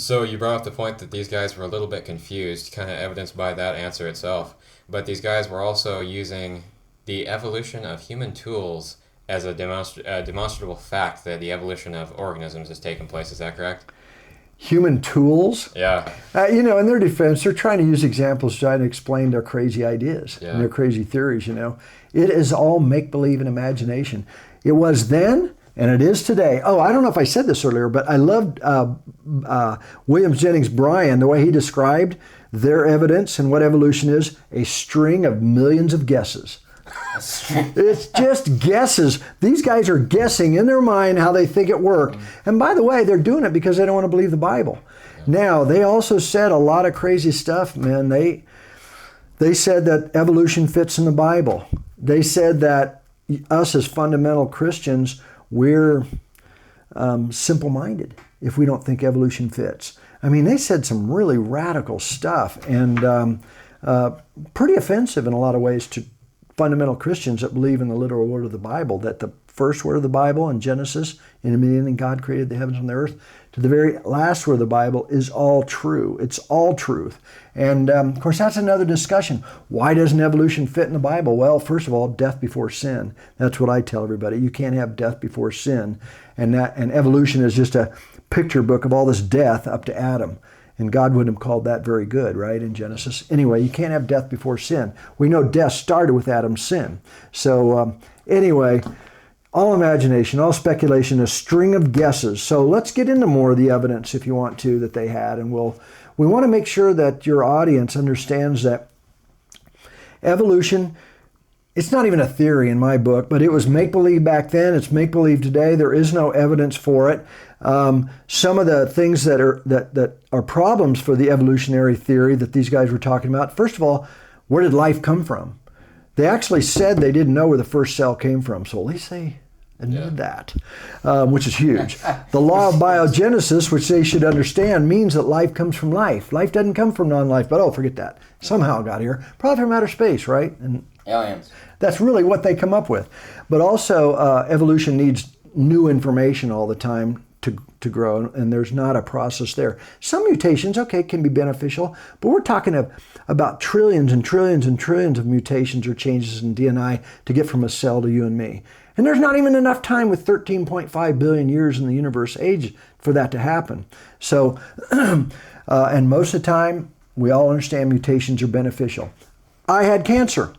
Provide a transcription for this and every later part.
So you brought up the point that these guys were a little bit confused, kind of evidenced by that answer itself. But these guys were also using the evolution of human tools as a demonstrable fact that the evolution of organisms has taken place. Is that correct? Human tools? Yeah. In their defense, they're trying to use examples to try to explain their crazy ideas and their crazy theories. It is all make-believe and imagination. It was then, and it is today. Oh, I don't know if I said this earlier, but I loved William Jennings Bryan, the way he described their evidence and what evolution is, a string of millions of guesses. It's just guesses. These guys are guessing in their mind how they think it worked. And by the way, they're doing it because they don't want to believe the Bible. Now, they also said a lot of crazy stuff, man. They said that evolution fits in the Bible. They said that us as fundamental Christians, we're simple-minded if we don't think evolution fits. I mean, they said some really radical stuff and pretty offensive in a lot of ways to fundamental Christians that believe in the literal word of the Bible, that the first word of the Bible in Genesis, in the beginning God created the heavens and the earth, to the very last word of the Bible is all true. It's all truth. And of course, that's another discussion. Why doesn't evolution fit in the Bible? Well, first of all, death before sin. That's what I tell everybody. You can't have death before sin. And evolution is just a picture book of all this death up to Adam. And God wouldn't have called that very good, right, in Genesis. Anyway, you can't have death before sin. We know death started with Adam's sin. So anyway, all imagination, all speculation, a string of guesses. So let's get into more of the evidence, if you want to, that they had. And we want to make sure that your audience understands that evolution, it's not even a theory in my book, but it was make-believe back then. It's make-believe today. There is no evidence for it. Some of the things that are problems for the evolutionary theory that these guys were talking about, first of all, where did life come from? They actually said they didn't know where the first cell came from, so at least they admitted that, which is huge. The law of biogenesis, which they should understand, means that life comes from life. Life doesn't come from non-life, but forget that. Somehow it got here. Probably from outer space, right? And aliens. That's really what they come up with. But also, evolution needs new information all the time to grow, and there's not a process there. Some mutations, can be beneficial, but we're talking about trillions and trillions and trillions of mutations or changes in DNA to get from a cell to you and me. And there's not even enough time with 13.5 billion years in the universe age for that to happen. So, and most of the time, we all understand mutations are beneficial. I had cancer.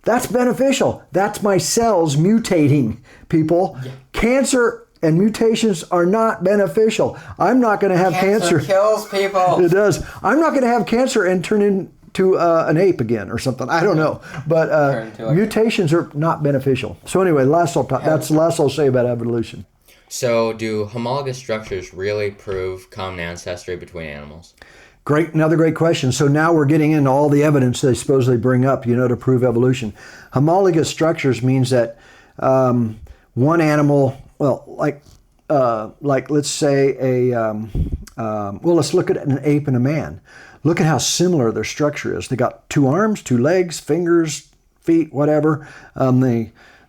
That's beneficial. That's my cells mutating, people. Yeah. Cancer and mutations are not beneficial. I'm not going to have cancer. Cancer kills people. It does. I'm not going to have cancer and turn into an ape again or something. I don't know. But mutations are not beneficial. So anyway, that's the last I'll say about evolution. So do homologous structures really prove common ancestry between animals? Another great question. So now we're getting into all the evidence they supposedly bring up, to prove evolution. Homologous structures means that one animal, like let's say let's look at an ape and a man. Look at how similar their structure is. They got 2 arms, 2 legs, fingers, feet, whatever.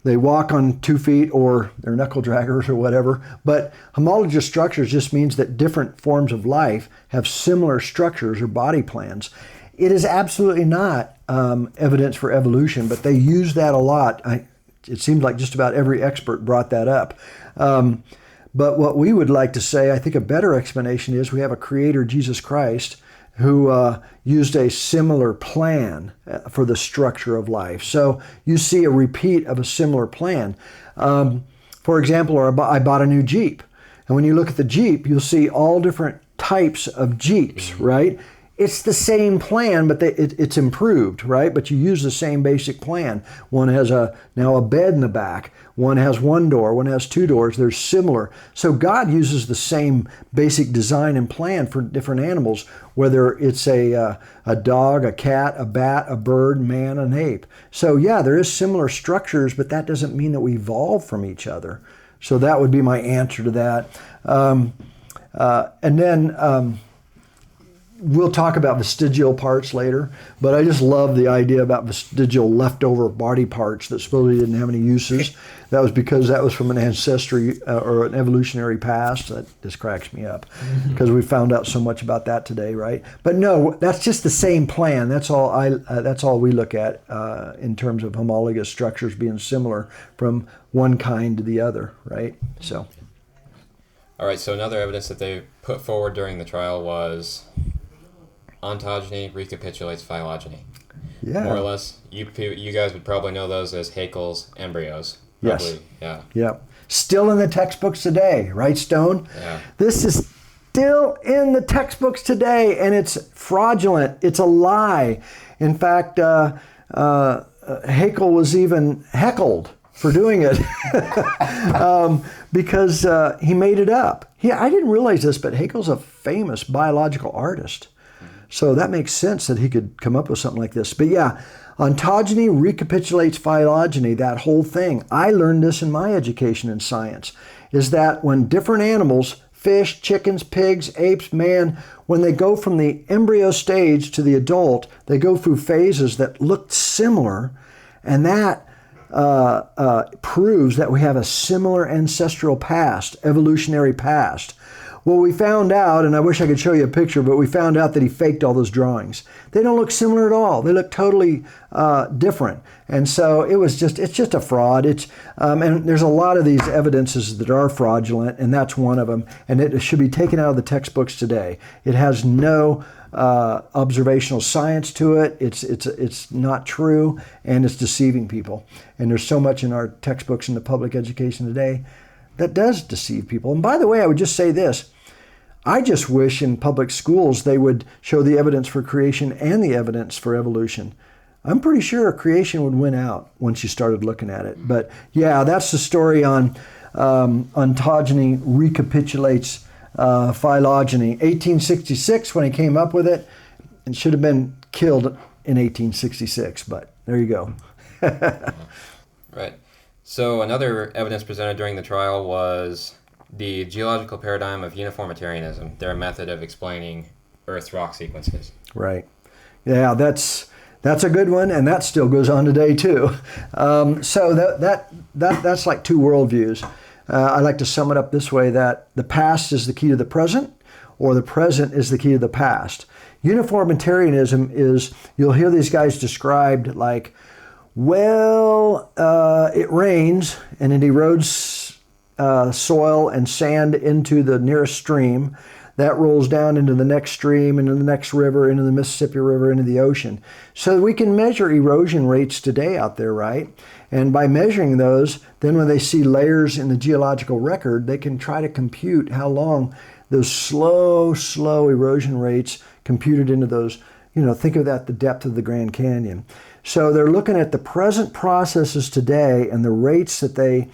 They walk on 2 feet, or they're knuckle draggers or whatever. But homologous structures just means that different forms of life have similar structures or body plans. It is absolutely not evidence for evolution, but they use that a lot. It seems like just about every expert brought that up. But what we would like to say, I think a better explanation is we have a creator, Jesus Christ, who used a similar plan for the structure of life. So you see a repeat of a similar plan. For example, I bought a new Jeep. And when you look at the Jeep, you'll see all different types of Jeeps, right? It's the same plan, but it's improved, right? But you use the same basic plan. One has now a bed in the back. One has 1 door. One has 2 doors. They're similar. So God uses the same basic design and plan for different animals, whether it's a dog, a cat, a bat, a bird, man, an ape. So yeah, there is similar structures, but that doesn't mean that we evolve from each other. So that would be my answer to that. And then we'll talk about vestigial parts later, but I just love the idea about vestigial leftover body parts that supposedly didn't have any uses. That was because that was from an ancestry or an evolutionary past. That just cracks me up because we found out so much about that today, right? But no, that's just the same plan. That's all that's all we look at in terms of homologous structures being similar from one kind to the other, right? So. All right, so another evidence that they put forward during the trial was ontogeny recapitulates phylogeny. Yeah. More or less, you guys would probably know those as Haeckel's embryos. Probably, Yes. Yeah. Yep. Still in the textbooks today, right, Stone? Yeah. This is still in the textbooks today, and it's fraudulent. It's a lie. In fact, Haeckel was even heckled for doing it because he made it up. I didn't realize this, but Haeckel's a famous biological artist. So that makes sense that he could come up with something like this. But yeah, ontogeny recapitulates phylogeny, that whole thing. I learned this in my education in science, is that when different animals, fish, chickens, pigs, apes, man, when they go from the embryo stage to the adult, they go through phases that look similar, and that proves that we have a similar ancestral past, evolutionary past. Well, we found out, and I wish I could show you a picture, but we found out that he faked all those drawings. They don't look similar at all. They look totally different. And so it's just a fraud. And there's a lot of these evidences that are fraudulent, and that's one of them. And it should be taken out of the textbooks today. It has no observational science to it. It's not true, and it's deceiving people. And there's so much in our textbooks in the public education today that does deceive people. And by the way, I would just say this. I just wish in public schools they would show the evidence for creation and the evidence for evolution. I'm pretty sure creation would win out once you started looking at it. But yeah, that's the story on ontogeny recapitulates phylogeny. 1866 when he came up with it, and should have been killed in 1866, but there you go. Right. So another evidence presented during the trial was the geological paradigm of uniformitarianism, their method of explaining Earth's rock sequences. Right. Yeah, that's a good one, and that still goes on today too. So that's like two worldviews. I like to sum it up this way: that the past is the key to the present, or the present is the key to the past. Uniformitarianism is, you'll hear these guys described like, well, it rains and it erodes soil and sand into the nearest stream. That rolls down into the next stream, into the next river, into the Mississippi River, into the ocean. So we can measure erosion rates today out there, right? And by measuring those, then when they see layers in the geological record, they can try to compute how long those slow erosion rates computed into those, think of that, the depth of the Grand Canyon. So they're looking at the present processes today and the rates that they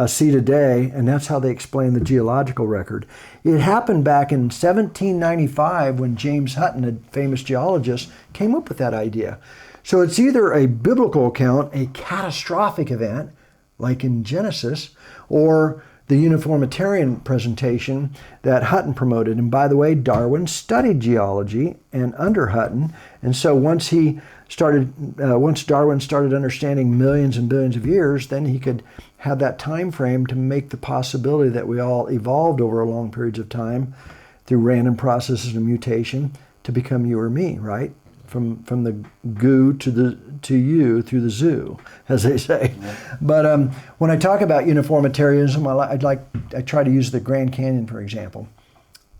see today, and that's how they explain the geological record. It happened back in 1795 when James Hutton, a famous geologist, came up with that idea. So it's either a biblical account, a catastrophic event, like in Genesis, or the uniformitarian presentation that Hutton promoted. And by the way, Darwin studied geology and under Hutton, and so once Darwin started understanding millions and billions of years, then he could have that time frame to make the possibility that we all evolved over long periods of time through random processes of mutation to become you or me, right? From the goo to you through the zoo, as they say. Yeah. But when I talk about uniformitarianism, I try to use the Grand Canyon, for example.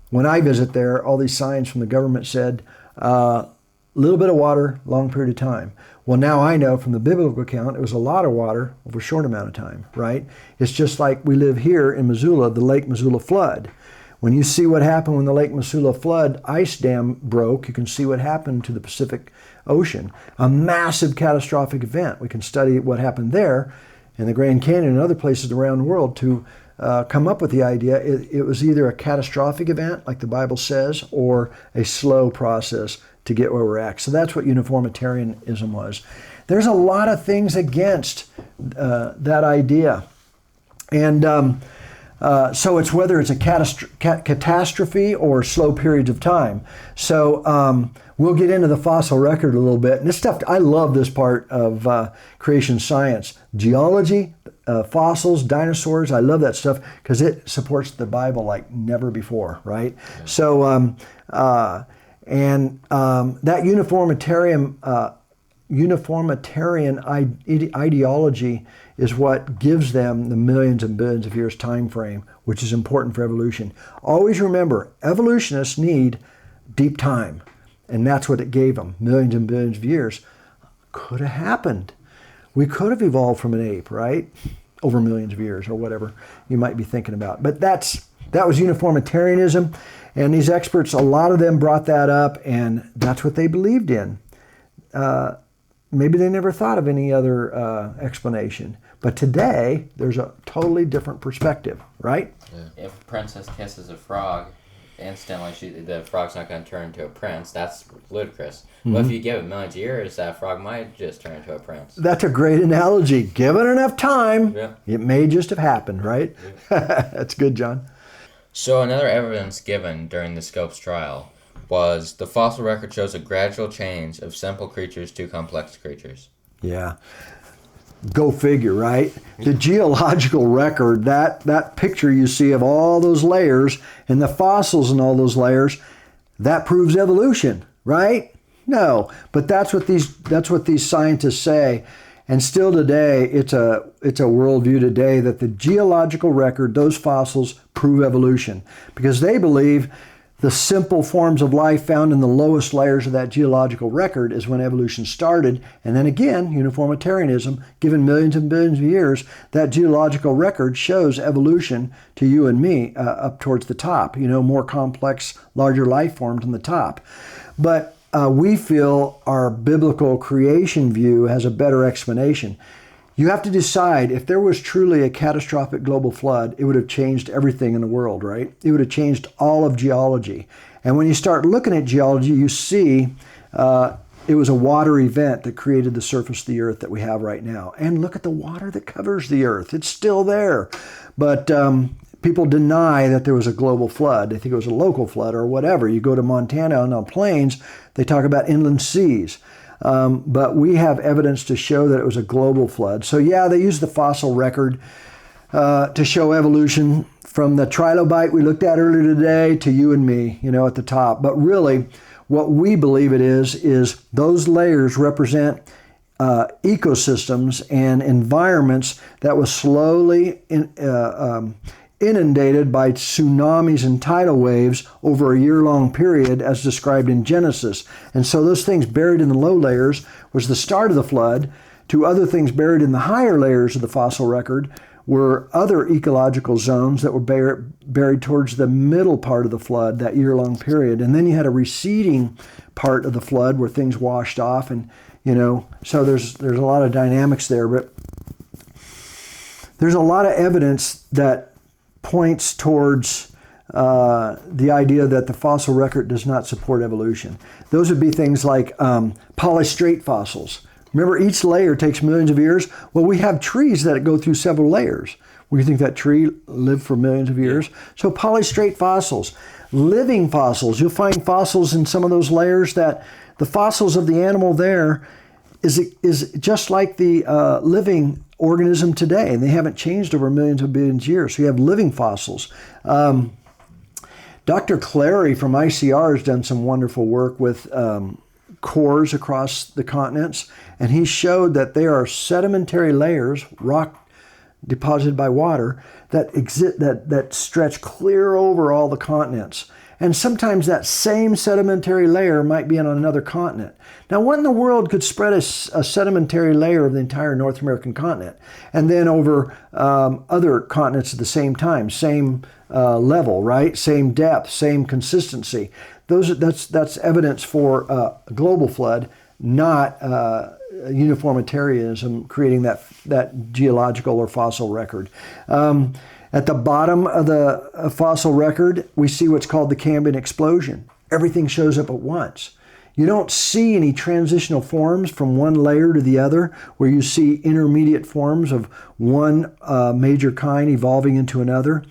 When I visit there, all these signs from the government said, little bit of water, long period of time. Well, now I know from the biblical account, it was a lot of water over a short amount of time, right? It's just like we live here in Missoula, the Lake Missoula flood. When you see what happened when the Lake Missoula flood ice dam broke, you can see what happened to the Pacific Ocean. A massive catastrophic event. We can study what happened there in the Grand Canyon and other places around the world to come up with the idea it was either a catastrophic event, like the Bible says, or a slow process to get where we're at. So that's what uniformitarianism was. There's a lot of things against that idea. And So it's whether it's a catastrophe or slow periods of time. So we'll get into the fossil record a little bit. And this stuff, I love this part of creation science. Geology, fossils, dinosaurs, I love that stuff because it supports the Bible like never before, right? Yeah. So, that uniformitarian ideology is what gives them the millions and billions of years time frame, which is important for evolution. Always remember, evolutionists need deep time, and that's what it gave them, millions and billions of years. Could have happened. We could have evolved from an ape, right? Over millions of years or whatever you might be thinking about. But that was uniformitarianism, and these experts, a lot of them brought that up, and that's what they believed in. Maybe they never thought of any other explanation. But today, there's a totally different perspective, right? Yeah. If a princess kisses a frog, instantly the frog's not going to turn into a prince. That's ludicrous. Mm-hmm. But if you give it millions of years, that frog might just turn into a prince. That's a great analogy. Give it enough time, it may just have happened, right? Yeah. That's good, John. So another evidence given during the Scopes trial was the fossil record shows a gradual change of simple creatures to complex creatures. Yeah. Go figure, right? The geological record, that picture you see of all those layers and the fossils in all those layers, that proves evolution, right? No, but that's what these scientists say. And still today, it's a worldview today that the geological record, those fossils, prove evolution because they believe the simple forms of life found in the lowest layers of that geological record is when evolution started. And then again, uniformitarianism, given millions and billions of years, that geological record shows evolution to you and me up towards the top, more complex, larger life forms in the top. But we feel our biblical creation view has a better explanation. You have to decide if there was truly a catastrophic global flood, it would have changed everything in the world, right? It would have changed all of geology. And when you start looking at geology, you see it was a water event that created the surface of the earth that we have right now. And look at the water that covers the earth. It's still there. But people deny that there was a global flood. They think it was a local flood or whatever. You go to Montana on the plains, they talk about inland seas. But we have evidence to show that it was a global flood. So yeah, they use the fossil record to show evolution from the trilobite we looked at earlier today to you and me, at the top. But really, what we believe it is those layers represent ecosystems and environments that was slowly inundated by tsunamis and tidal waves over a year-long period as described in Genesis. And so those things buried in the low layers was the start of the flood. To other things buried in the higher layers of the fossil record were other ecological zones that were buried towards the middle part of the flood, that year-long period. And then you had a receding part of the flood where things washed off, and so there's a lot of dynamics there. But there's a lot of evidence that points towards the idea that the fossil record does not support evolution. Those would be things like polystrate fossils. Remember, each layer takes millions of years. Well, we have trees that go through several layers. We think that tree lived for millions of years. So polystrate fossils. Living fossils. You'll find fossils in some of those layers that the fossils of the animal there is just like the living organism today, and they haven't changed over millions of billions of years. So you have living fossils. Dr. Clary from ICR has done some wonderful work with cores across the continents, and he showed that there are sedimentary layers, rock deposited by water, that stretch clear over all the continents. And sometimes that same sedimentary layer might be on another continent. Now, what in the world could spread a sedimentary layer of the entire North American continent and then over other continents at the same time, same level, right? Same depth, same consistency. That's evidence for a global flood, not uniformitarianism creating that geological or fossil record. At the bottom of the fossil record, we see what's called the Cambrian explosion. Everything shows up at once. You don't see any transitional forms from one layer to the other, where you see intermediate forms of one major kind evolving into another.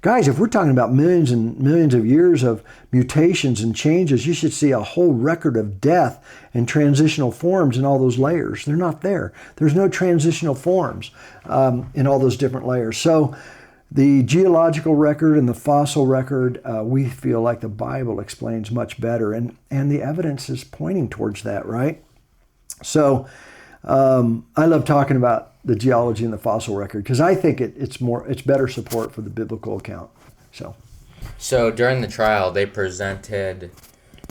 Guys, if we're talking about millions and millions of years of mutations and changes, you should see a whole record of death and transitional forms in all those layers. They're not there. There's no transitional forms in all those different layers. So the geological record and the fossil record, we feel like the Bible explains much better. And the evidence is pointing towards that, right? So I love talking about the geology and the fossil record because I think it's better support for the biblical account. So during the trial, they presented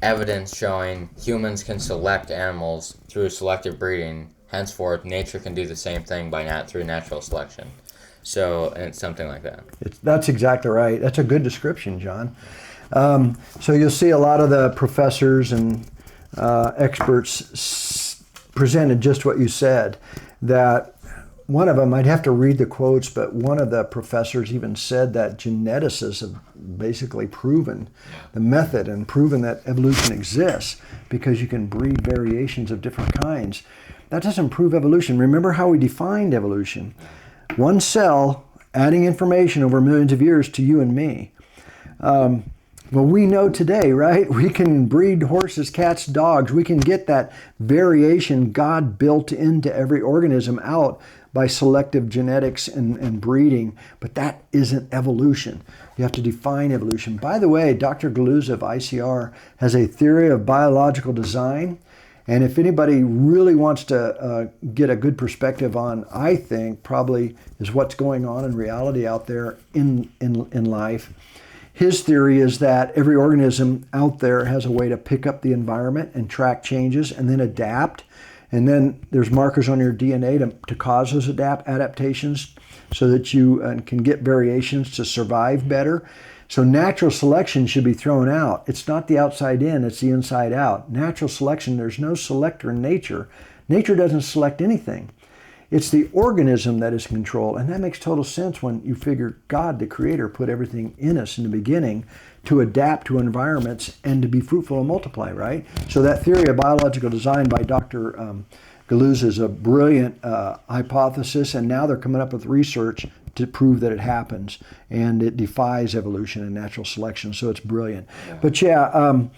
evidence showing humans can select animals through selective breeding. Henceforth, nature can do the same thing through natural selection. So, and it's something like that. That's exactly right. That's a good description, John. So you'll see a lot of the professors and experts presented just what you said, that one of them, I'd have to read the quotes, but one of the professors even said that geneticists have basically proven the method and proven that evolution exists because you can breed variations of different kinds. That doesn't prove evolution. Remember how we defined evolution. One cell adding information over millions of years to you and me. Well, we know today, right? We can breed horses, cats, dogs. We can get that variation God built into every organism out by selective genetics and breeding, but that isn't evolution. You have to define evolution. By the way, Dr. Galuza of ICR has a theory of biological design, and if anybody really wants to get a good perspective on, I think, probably is what's going on in reality out there in life. His theory is that every organism out there has a way to pick up the environment and track changes and then adapt. And then there's markers on your DNA to cause those adaptations so that you can get variations to survive better. So natural selection should be thrown out. It's not the outside in, it's the inside out. Natural selection, there's no selector in nature. Nature doesn't select anything. It's the organism that is in control. And that makes total sense when you figure God, the creator, put everything in us in the beginning to adapt to environments and to be fruitful and multiply, right? So that theory of biological design by Dr. Galuza is a brilliant hypothesis, and now they're coming up with research to prove that it happens, and it defies evolution and natural selection, so it's brilliant. Yeah. But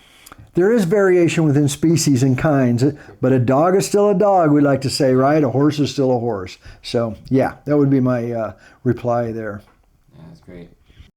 there is variation within species and kinds, but a dog is still a dog, we like to say, right? A horse is still a horse. So, yeah, that would be my reply there. Yeah, that's great.